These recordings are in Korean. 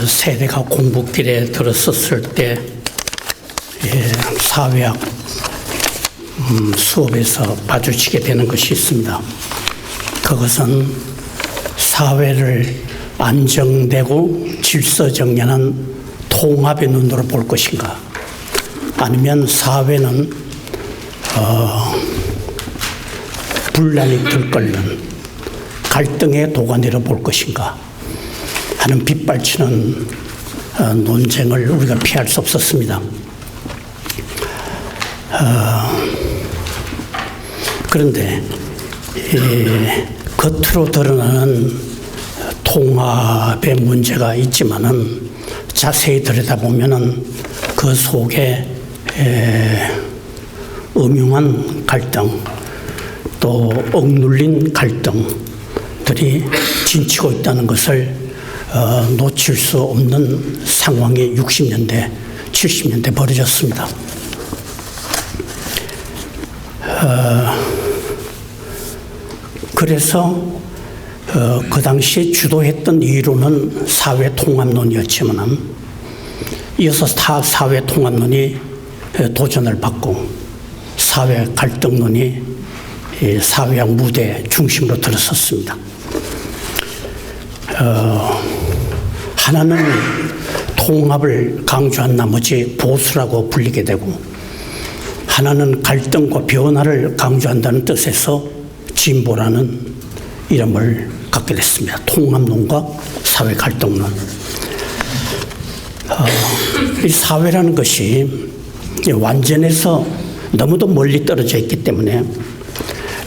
세대가 공부길에 들었었을 때 사회학 수업에서 마주치게 되는 것이 있습니다. 그것은 사회를 안정되고 질서정연한 통합의 눈으로 볼 것인가, 아니면 사회는 분란이 들끓는 갈등의 도가니로 볼 것인가 하는 빗발치는 논쟁을 우리가 피할 수 없었습니다. 그런데 겉으로 드러나는 통합의 문제가 있지만은 자세히 들여다보면은 그 속에 음흉한 갈등, 또 억눌린 갈등들이 진치고 있다는 것을 놓칠 수 없는 상황이 60년대, 70년대 벌어졌습니다. 그래서 그 당시에 주도했던 이론은 사회통합론이었지만 이어서 사회통합론이 도전을 받고 사회 갈등론이 사회학 무대 중심으로 들어섰습니다. 하나는 통합을 강조한 나머지 보수라고 불리게 되고, 하나는 갈등과 변화를 강조한다는 뜻에서 진보라는 이름을 갖게 됐습니다. 통합론과 사회 갈등론. 이 사회라는 것이 완전해서 너무도 멀리 떨어져 있기 때문에,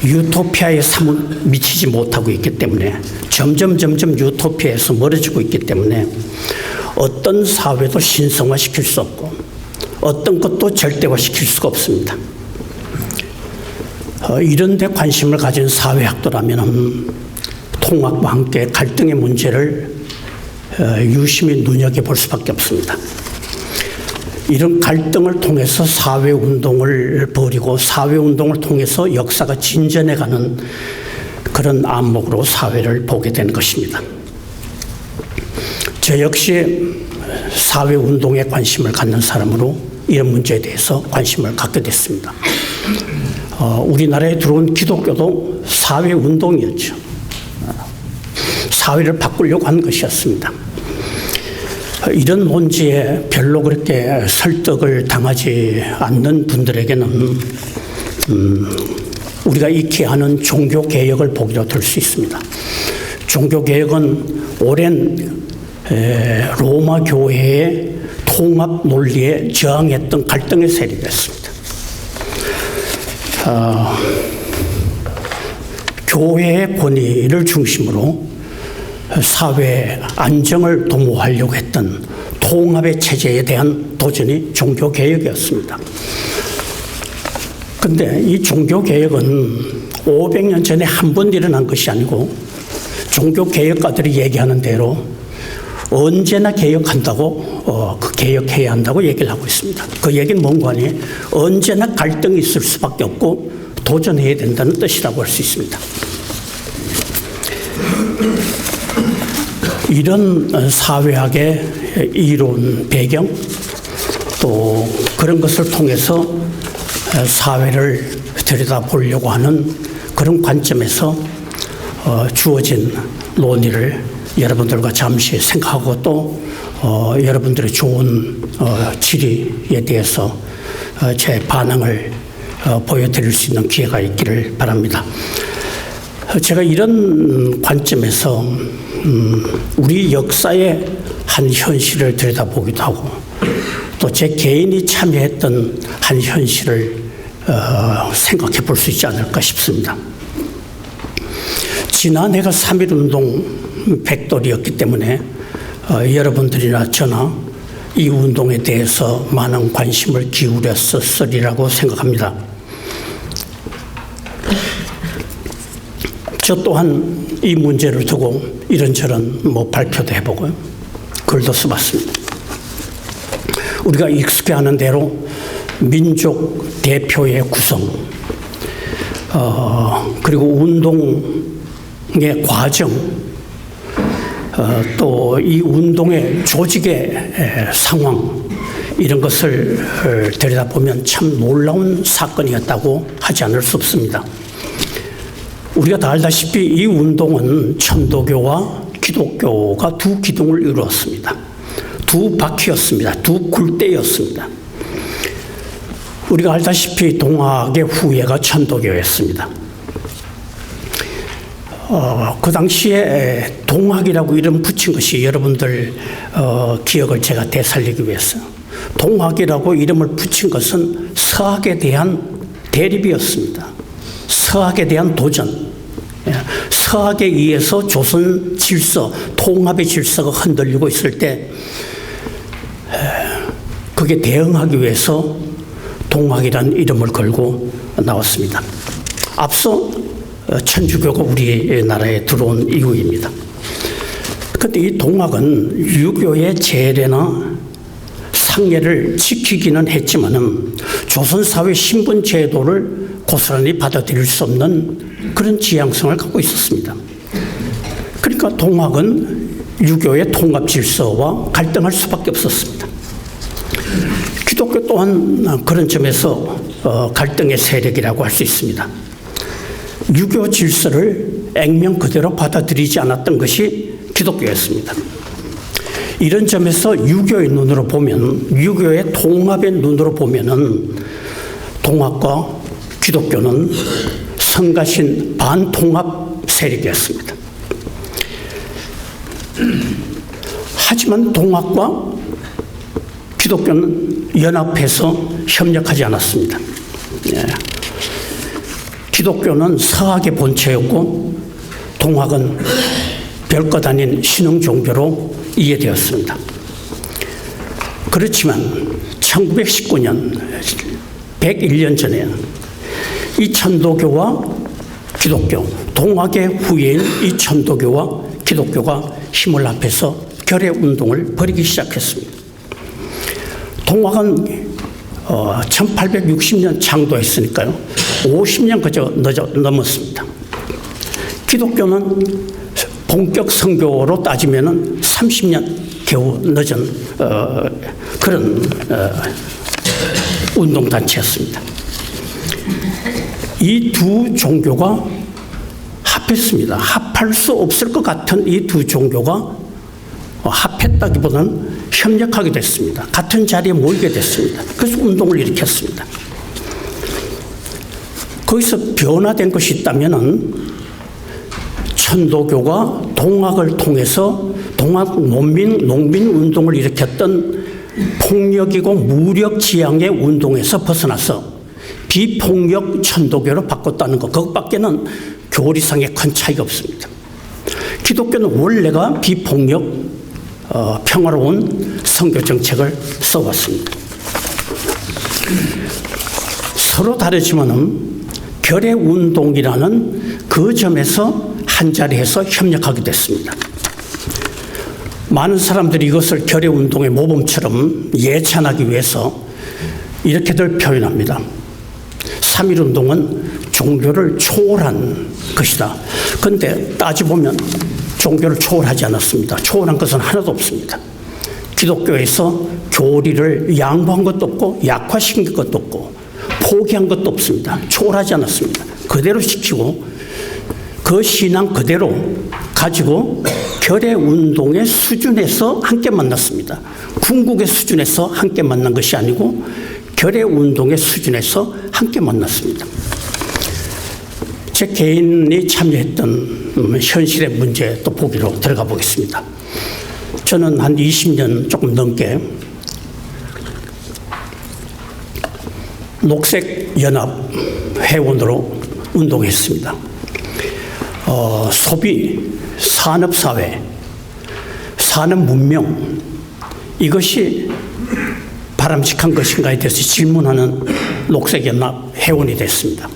유토피아에 미치지 못하고 있기 때문에, 점점 유토피아에서 멀어지고 있기 때문에 어떤 사회도 신성화시킬 수 없고 어떤 것도 절대화시킬 수가 없습니다. 이런 데 관심을 가진 사회학도라면 통합과 함께 갈등의 문제를 유심히 눈여겨볼 수밖에 없습니다. 이런 갈등을 통해서 사회운동을 벌이고 사회운동을 통해서 역사가 진전해가는 그런 안목으로 사회를 보게 된 것입니다. 저 역시 사회운동에 관심을 갖는 사람으로 이런 문제에 대해서 관심을 갖게 됐습니다. 우리나라에 들어온 기독교도 사회운동이었죠. 사회를 바꾸려고 한 것이었습니다. 이런 논지에 별로 그렇게 설득을 당하지 않는 분들에게는 우리가 익히 아는 종교개혁을 보기로 들 수 있습니다. 종교개혁은 오랜 로마 교회의 통합 논리에 저항했던 갈등의 세력이었습니다. 교회의 권위를 중심으로 사회 안정을 도모하려고 했던 통합의 체제에 대한 도전이 종교개혁이었습니다. 그런데 이 종교개혁은 500년 전에 한 번 일어난 것이 아니고 종교개혁가들이 얘기하는 대로 언제나 개혁한다고, 개혁해야 한다고 얘기를 하고 있습니다. 그 얘기는 뭔가 하니 언제나 갈등이 있을 수밖에 없고 도전해야 된다는 뜻이라고 할 수 있습니다. 이런 사회학의 이론 배경, 또 그런 것을 통해서 사회를 들여다보려고 하는 그런 관점에서 주어진 논의를 여러분들과 잠시 생각하고 또 여러분들의 좋은 질의에 대해서 제 반응을 보여드릴 수 있는 기회가 있기를 바랍니다. 제가 이런 관점에서 우리 역사의 한 현실을 들여다보기도 하고 또 제 개인이 참여했던 한 현실을 생각해 볼 수 있지 않을까 싶습니다. 지난해가 3.1운동 100돌이었기 때문에 여러분들이나 저나 이 운동에 대해서 많은 관심을 기울였으리라고 생각합니다. 저 또한 이 문제를 두고 이런저런 발표도 해보고요. 글도 써봤습니다. 우리가 익숙해하는 대로 민족 대표의 구성, 그리고 운동의 과정, 또 이 운동의 조직의 상황 이런 것을 들여다보면 참 놀라운 사건이었다고 하지 않을 수 없습니다. 우리가 다 알다시피 이 운동은 천도교와 기독교가 두 기둥을 이루었습니다. 두 바퀴였습니다. 두 굴대였습니다. 우리가 알다시피 동학의 후예가 천도교였습니다. 그 당시에 동학이라고 이름 붙인 것이 여러분들 기억을 제가 되살리기 위해서 동학이라고 이름을 붙인 것은 서학에 대한 대립이었습니다. 서학에 대한 도전. 서학에 의해서 조선 질서, 통합의 질서가 흔들리고 있을 때 그게 대응하기 위해서 동학이라는 이름을 걸고 나왔습니다. 앞서 천주교가 우리나라에 들어온 이후입니다. 그런데 이 동학은 유교의 제례나 상례를 지키기는 했지만은 조선사회 신분 제도를 고스란히 받아들일 수 없는 그런 지향성을 갖고 있었습니다. 그러니까 동학은 유교의 통합 질서와 갈등할 수밖에 없었습니다. 기독교 또한 그런 점에서 갈등의 세력이라고 할 수 있습니다. 유교 질서를 액면 그대로 받아들이지 않았던 것이 기독교였습니다. 이런 점에서 유교의 눈으로 보면, 유교의 통합의 눈으로 보면은 동학과 기독교는 성가신 반통합 세력이었습니다. 하지만 동학과 기독교는 연합해서 협력하지 않았습니다. 기독교는 서학의 본체였고 동학은 별것 아닌 신흥 종교로 이해되었습니다. 그렇지만 1919년 101년 전에 이 천도교와 기독교, 동학의 후예인 이 천도교와 기독교가 힘을 합해서 결의 운동을 벌이기 시작했습니다. 동학은 1860년 창도했으니까요. 50년 그저 넘었습니다. 기독교는 본격 선교로 따지면 30년 겨우 늦은 그런 운동단체였습니다. 이 두 종교가 합했습니다. 합할 수 없을 것 같은 이 두 종교가 합했다기보다는 협력하게 됐습니다. 같은 자리에 모이게 됐습니다. 그래서 운동을 일으켰습니다. 거기서 변화된 것이 있다면은 천도교가 동학을 통해서 동학 농민 운동을 일으켰던 폭력이고 무력 지향의 운동에서 벗어나서 비폭력 천도교로 바꿨다는 것, 그것밖에는 교리상에 큰 차이가 없습니다. 기독교는 원래가 비폭력, 평화로운 선교 정책을 써왔습니다. 서로 다르지만은 결의 운동이라는 그 점에서 한자리에서 협력하게 됐습니다. 많은 사람들이 이것을 결의 운동의 모범처럼 예찬하기 위해서 이렇게들 표현합니다. 3.1운동은 종교를 초월한 것이다. 그런데 따져보면 종교를 초월하지 않았습니다. 초월한 것은 하나도 없습니다. 기독교에서 교리를 양보한 것도 없고 약화시킨 것도 없고 포기한 것도 없습니다. 초월하지 않았습니다. 그대로 지키고 그 신앙 그대로 가지고 결의 운동의 수준에서 함께 만났습니다. 궁극의 수준에서 함께 만난 것이 아니고 결의 운동의 수준에서 함께 만났습니다. 제 개인이 참여했던 현실의 문제 또 보기로 들어가 보겠습니다. 저는 한 20년 조금 넘게 녹색연합 회원으로 운동했습니다. 소비, 산업사회, 산업문명 이것이 바람직한 것인가에 대해서 질문하는 녹색연합 회원이 됐습니다.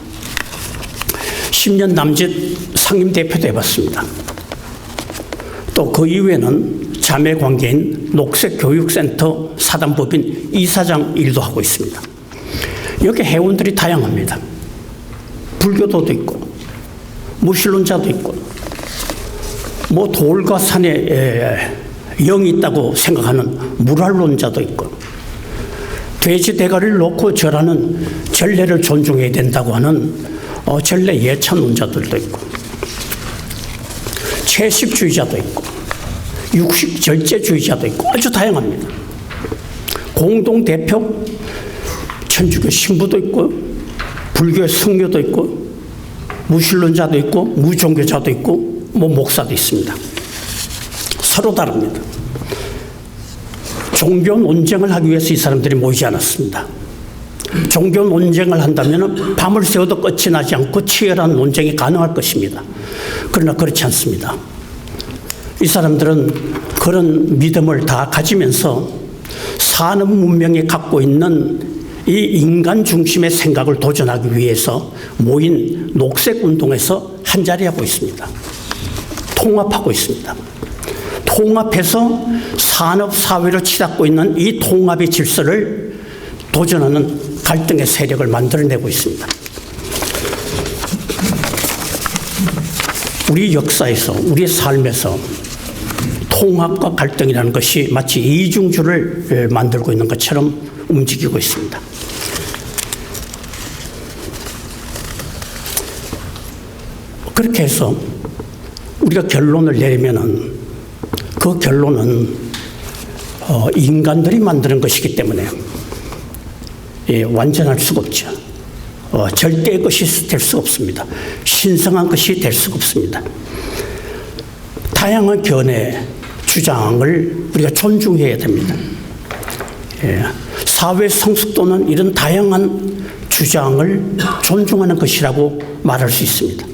10년 남짓 상임대표도 해봤습니다. 또 그 이후에는 자매관계인 녹색교육센터 사단법인 이사장 일도 하고 있습니다. 여기 회원들이 다양합니다. 불교도도 있고 무신론자도 있고 뭐 돌과 산에 영이 있다고 생각하는 무랄론자도 있고, 돼지 대가리를 놓고 절하는 전례를 존중해야 된다고 하는 전례 예찬론자들도 있고, 채식주의자도 있고, 육식 절제주의자도 있고, 아주 다양합니다. 공동대표 천주교 신부도 있고, 불교의 승려도 있고, 무신론자도 있고, 무종교자도 있고, 뭐 목사도 있습니다. 서로 다릅니다. 종교 논쟁을 하기 위해서 이 사람들이 모이지 않았습니다. 종교 논쟁을 한다면 밤을 새워도 끝이 나지 않고 치열한 논쟁이 가능할 것입니다. 그러나 그렇지 않습니다. 이 사람들은 그런 믿음을 다 가지면서 산업 문명이 갖고 있는 이 인간 중심의 생각을 도전하기 위해서 모인 녹색 운동에서 한자리하고 있습니다. 통합하고 있습니다. 통합해서 산업 사회로 치닫고 있는 이 통합의 질서를 도전하는 갈등의 세력을 만들어내고 있습니다. 우리 역사에서, 우리의 삶에서 통합과 갈등이라는 것이 마치 이중주를 만들고 있는 것처럼 움직이고 있습니다. 그렇게 해서 우리가 결론을 내리면은 그 결론은 인간들이 만드는 것이기 때문에 완전할 수가 없죠. 절대의 것이 될 수가 없습니다. 신성한 것이 될 수가 없습니다. 다양한 견해, 주장을 우리가 존중해야 됩니다. 사회 성숙도는 이런 다양한 주장을 존중하는 것이라고 말할 수 있습니다.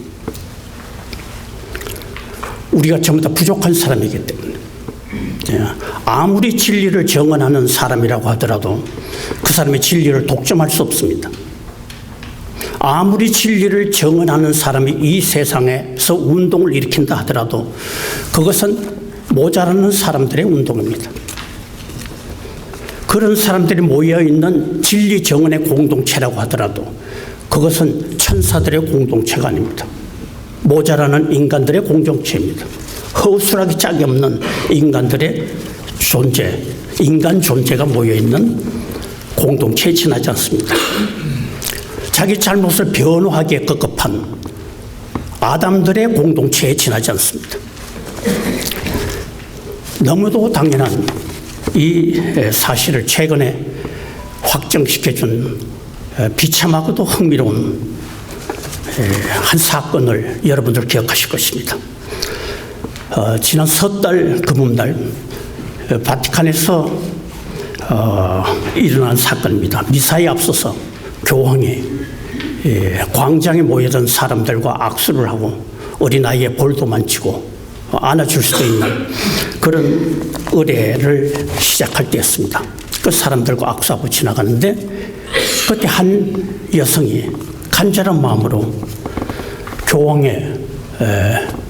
우리가 전부 다 부족한 사람이기 때문에 아무리 진리를 정언하는 사람이라고 하더라도 그 사람의 진리를 독점할 수 없습니다. 아무리 진리를 정언하는 사람이 이 세상에서 운동을 일으킨다 하더라도 그것은 모자라는 사람들의 운동입니다. 그런 사람들이 모여있는 진리 정언의 공동체라고 하더라도 그것은 천사들의 공동체가 아닙니다. 모자라는 인간들의 공동체입니다. 허술하기 짝이 없는 인간들의 존재, 인간 존재가 모여있는 공동체에 지나지 않습니다. 자기 잘못을 변호하기에 급급한 아담들의 공동체에 지나지 않습니다. 너무도 당연한 이 사실을 최근에 확정시켜준 비참하고도 흥미로운 한 사건을 여러분들 기억하실 것입니다. 지난 섣달 금음날 바티칸에서 일어난 사건입니다. 미사에 앞서서 교황이 광장에 모여든 사람들과 악수를 하고 어린아이의 볼도 만지고 안아줄 수도 있는 그런 의례를 시작할 때였습니다. 그 사람들과 악수하고 지나가는데 그때 한 여성이 간절한 마음으로 교황의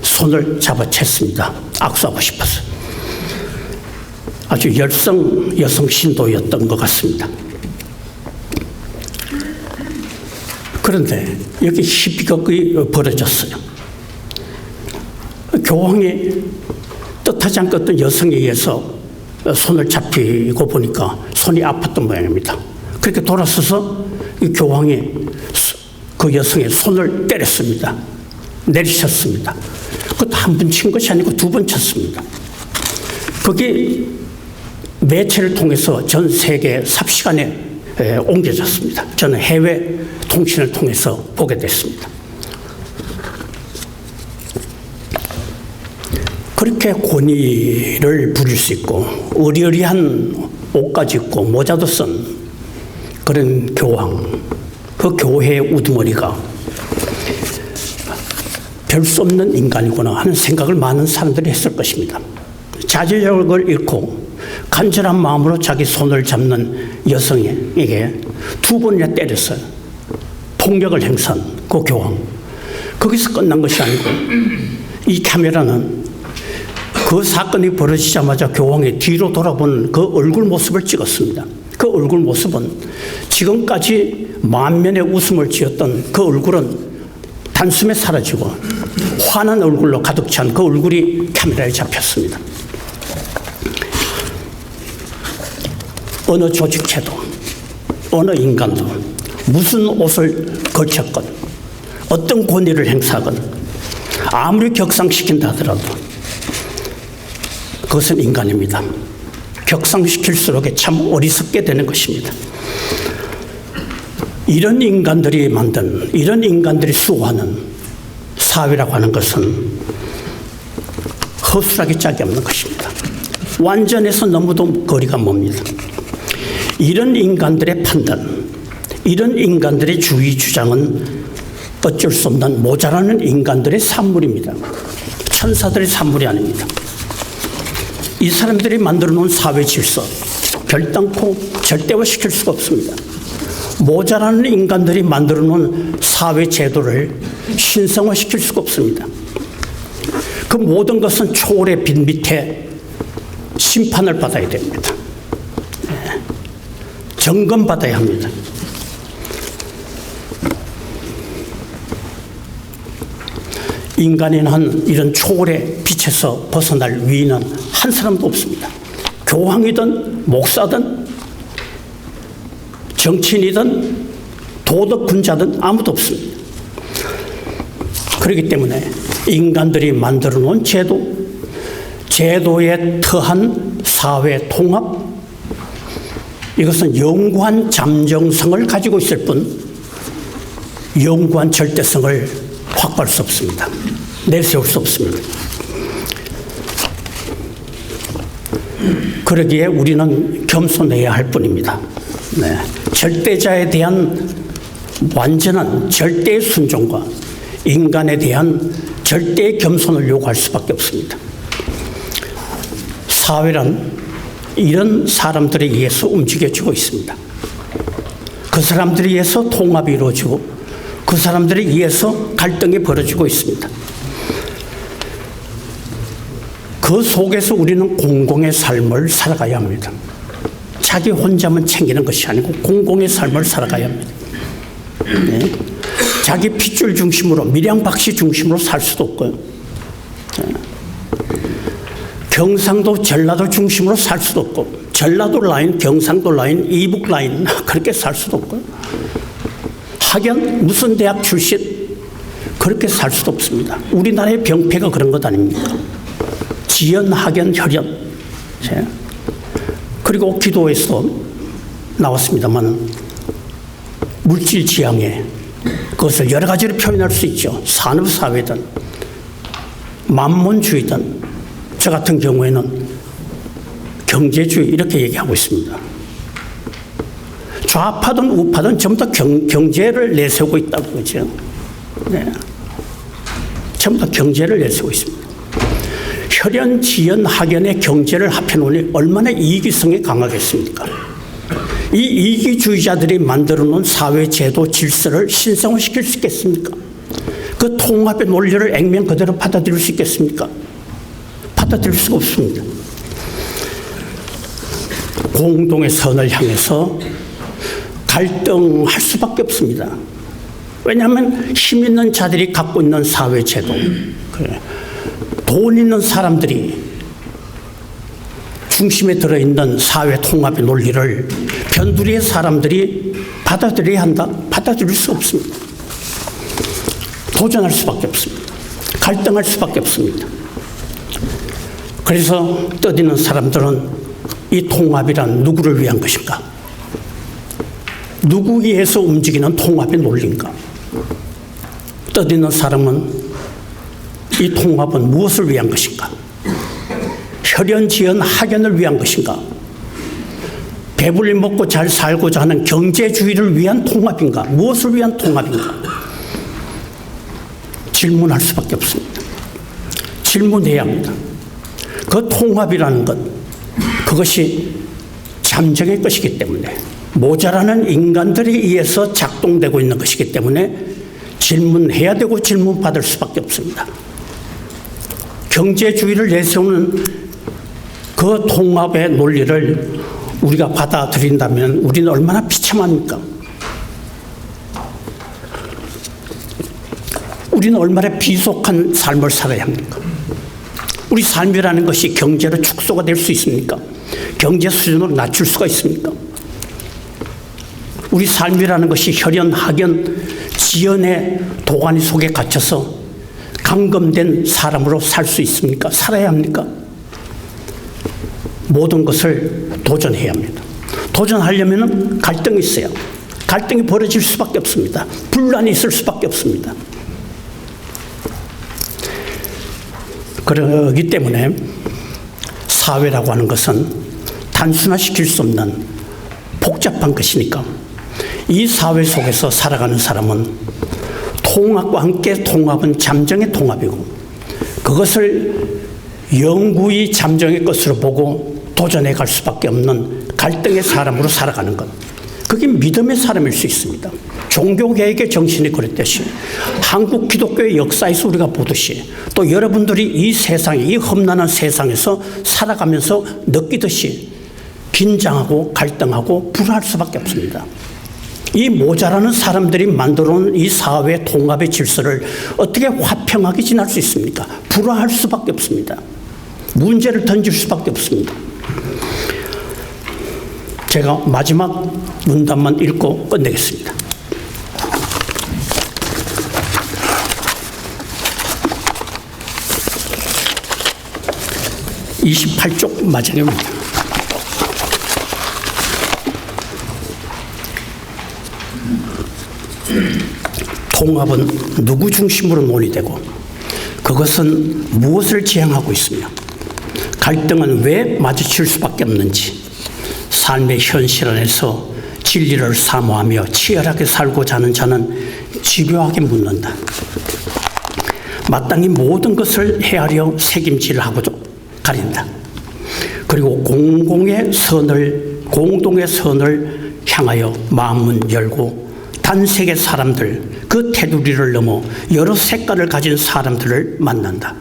손을 잡아챘습니다. 악수하고 싶어서. 아주 열성 여성 신도였던 것 같습니다. 그런데 여기 희비극이 벌어졌어요. 교황이 뜻하지 않고 어떤 여성에 의해서 손을 잡히고 보니까 손이 아팠던 모양입니다. 그렇게 돌아서서 교황이 그 여성의 손을 때렸습니다. 내리쳤습니다. 그것도 한 번 친 것이 아니고 두 번 쳤습니다. 그게 매체를 통해서 전 세계 삽시간에 옮겨졌습니다. 저는 해외 통신을 통해서 보게 됐습니다. 그렇게 권위를 부릴 수 있고 의리의리한 옷까지 입고 모자도 쓴 그런 교황, 그 교회의 우두머리가 별 수 없는 인간이구나 하는 생각을 많은 사람들이 했을 것입니다. 자제력을 잃고 간절한 마음으로 자기 손을 잡는 여성에게 두 번이나 때렸어요. 폭력을 행사한 그 교황. 거기서 끝난 것이 아니고 이 카메라는 그 사건이 벌어지자마자 교황의 뒤로 돌아본 그 얼굴 모습을 찍었습니다. 그 얼굴 모습은 지금까지 만면의 웃음을 지었던 그 얼굴은 단숨에 사라지고 환한 얼굴로 가득 찬 그 얼굴이 카메라에 잡혔습니다. 어느 조직체도 어느 인간도 무슨 옷을 걸쳤건 어떤 권위를 행사하건 아무리 격상시킨다 하더라도 그것은 인간입니다. 격상시킬수록 참 어리석게 되는 것입니다. 이런 인간들이 만든, 이런 인간들이 수호하는 사회라고 하는 것은 허술하기 짝이 없는 것입니다. 완전해서 너무도 거리가 멉니다. 이런 인간들의 판단, 이런 인간들의 주의 주장은 어쩔 수 없는 모자라는 인간들의 산물입니다. 천사들의 산물이 아닙니다. 이 사람들이 만들어 놓은 사회 질서 결단코 절대화시킬 수가 없습니다. 모자라는 인간들이 만들어 놓은 사회 제도를 신성화시킬 수가 없습니다. 그 모든 것은 초월의 빛 밑에 심판을 받아야 됩니다. 점검받아야 합니다. 인간이란 이런 초월의 빛에서 벗어날 위인은 한 사람도 없습니다. 교황이든 목사든 정치인이든 도덕군자든 아무도 없습니다. 그렇기 때문에 인간들이 만들어 놓은 제도에 터한 사회 통합, 이것은 영구한 잠정성을 가지고 있을 뿐 영구한 절대성을 확보할 수 없습니다. 내세울 수 없습니다. 그러기에 우리는 겸손해야 할 뿐입니다. 네. 절대자에 대한 완전한 절대의 순종과 인간에 대한 절대의 겸손을 요구할 수밖에 없습니다. 사회란 이런 사람들에 의해서 움직여지고 있습니다. 그 사람들에 의해서 통합이 이루어지고 그 사람들에 의해서 갈등이 벌어지고 있습니다. 그 속에서 우리는 공공의 삶을 살아가야 합니다. 자기 혼자만 챙기는 것이 아니고 공공의 삶을 살아가야 합니다. 네. 자기 핏줄 중심으로 밀양박씨 중심으로 살 수도 없고요. 네. 경상도 전라도 중심으로 살 수도 없고 전라도 라인, 경상도 라인, 이북 라인 그렇게 살 수도 없고요. 학연 무슨 대학 출신 그렇게 살 수도 없습니다. 우리나라의 병폐가 그런 것 아닙니까? 지연, 학연, 혈연. 그리고 기도에서 나왔습니다만 물질 지향에 그것을 여러 가지로 표현할 수 있죠. 산업사회든 만몬주의든 저 같은 경우에는 경제주의 이렇게 얘기하고 있습니다. 좌파든 우파든 전부 다 경제를 내세우고 있다고 그러죠. 네. 전부 다 경제를 내세우고 있습니다. 혈연, 지연, 학연의 경제를 합해놓으니 얼마나 이기성이 강하겠습니까? 이 이기주의자들이 만들어 놓은 사회 제도 질서를 신성화시킬 수 있겠습니까? 그 통합의 논리를 액면 그대로 받아들일 수 있겠습니까? 받아들일 수가 없습니다. 공동의 선을 향해서 갈등할 수밖에 없습니다. 왜냐하면 힘 있는 자들이 갖고 있는 사회 제도, 돈 있는 사람들이 중심에 들어있는 사회 통합의 논리를 변두리의 사람들이 받아들여야 한다? 받아들일 수 없습니다. 도전할 수밖에 없습니다. 갈등할 수밖에 없습니다. 그래서 떠드는 사람들은 이 통합이란 누구를 위한 것인가? 누구에 의해서 움직이는 통합의 논리인가? 떠드는 사람은 이 통합은 무엇을 위한 것인가? 혈연, 지연, 학연을 위한 것인가? 배불리 먹고 잘 살고자 하는 경제주의를 위한 통합인가? 무엇을 위한 통합인가? 질문할 수밖에 없습니다. 질문해야 합니다. 그 통합이라는 것, 그것이 잠정의 것이기 때문에 모자라는 인간들에 의해서 작동되고 있는 것이기 때문에 질문해야 되고 질문받을 수밖에 없습니다. 경제주의를 내세우는 그 통합의 논리를 우리가 받아들인다면 우리는 얼마나 비참합니까? 우리는 얼마나 비속한 삶을 살아야 합니까? 우리 삶이라는 것이 경제로 축소가 될 수 있습니까? 경제 수준으로 낮출 수가 있습니까? 우리 삶이라는 것이 혈연, 학연, 지연의 도가니 속에 갇혀서 감금된 사람으로 살 수 있습니까? 살아야 합니까? 모든 것을 도전해야 합니다. 도전하려면 갈등이 있어요. 갈등이 벌어질 수밖에 없습니다. 분란이 있을 수밖에 없습니다. 그러기 때문에 사회라고 하는 것은 단순화시킬 수 없는 복잡한 것이니까 이 사회 속에서 살아가는 사람은 통합과 함께 통합은 잠정의 통합이고 그것을 영구히 잠정의 것으로 보고 도전해 갈 수밖에 없는 갈등의 사람으로 살아가는 것. 그게 믿음의 사람일 수 있습니다. 종교개혁의 정신이 그랬듯이 한국 기독교의 역사에서 우리가 보듯이 또 여러분들이 이 세상에 이 험난한 세상에서 살아가면서 느끼듯이 긴장하고 갈등하고 불안할 수밖에 없습니다. 이 모자라는 사람들이 만들어놓은 이 사회 통합의 질서를 어떻게 화평하게 지날 수 있습니까? 불화할 수밖에 없습니다. 문제를 던질 수밖에 없습니다. 제가 마지막 문단만 읽고 끝내겠습니다. (28쪽) 마지막입니다. 통합은 누구 중심으로 논의되고 그것은 무엇을 지향하고 있으며 갈등은 왜 마주칠 수밖에 없는지 삶의 현실 안에서 진리를 사모하며 치열하게 살고자 하는 자는 집요하게 묻는다. 마땅히 모든 것을 헤아려 책임질하고도 가린다. 그리고 공동의 선을 향하여 마음은 열고 단색의 사람들, 그 테두리를 넘어 여러 색깔을 가진 사람들을 만난다.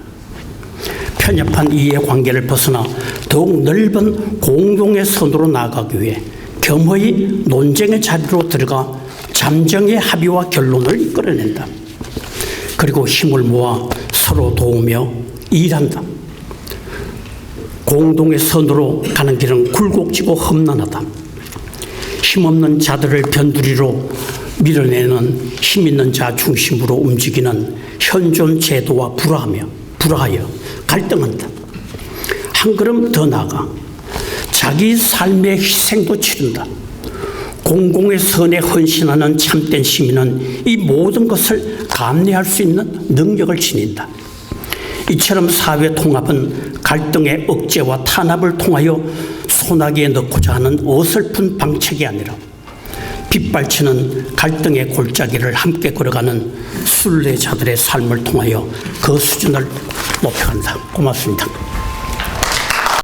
편협한 이해관계를 벗어나 더욱 넓은 공동의 선으로 나아가기 위해 겸허히 논쟁의 자리로 들어가 잠정의 합의와 결론을 이끌어낸다. 그리고 힘을 모아 서로 도우며 일한다. 공동의 선으로 가는 길은 굴곡지고 험난하다. 힘없는 자들을 변두리로 밀어내는 힘있는 자 중심으로 움직이는 현존 제도와 불화하여 갈등한다. 한 걸음 더 나아가 자기 삶의 희생도 치른다. 공공의 선에 헌신하는 참된 시민은 이 모든 것을 감내할 수 있는 능력을 지닌다. 이처럼 사회 통합은 갈등의 억제와 탄압을 통하여 소나기에 넣고자 하는 어설픈 방책이 아니라 빗발치는 갈등의 골짜기를 함께 걸어가는 순례자들의 삶을 통하여 그 수준을 높여간다. 고맙습니다.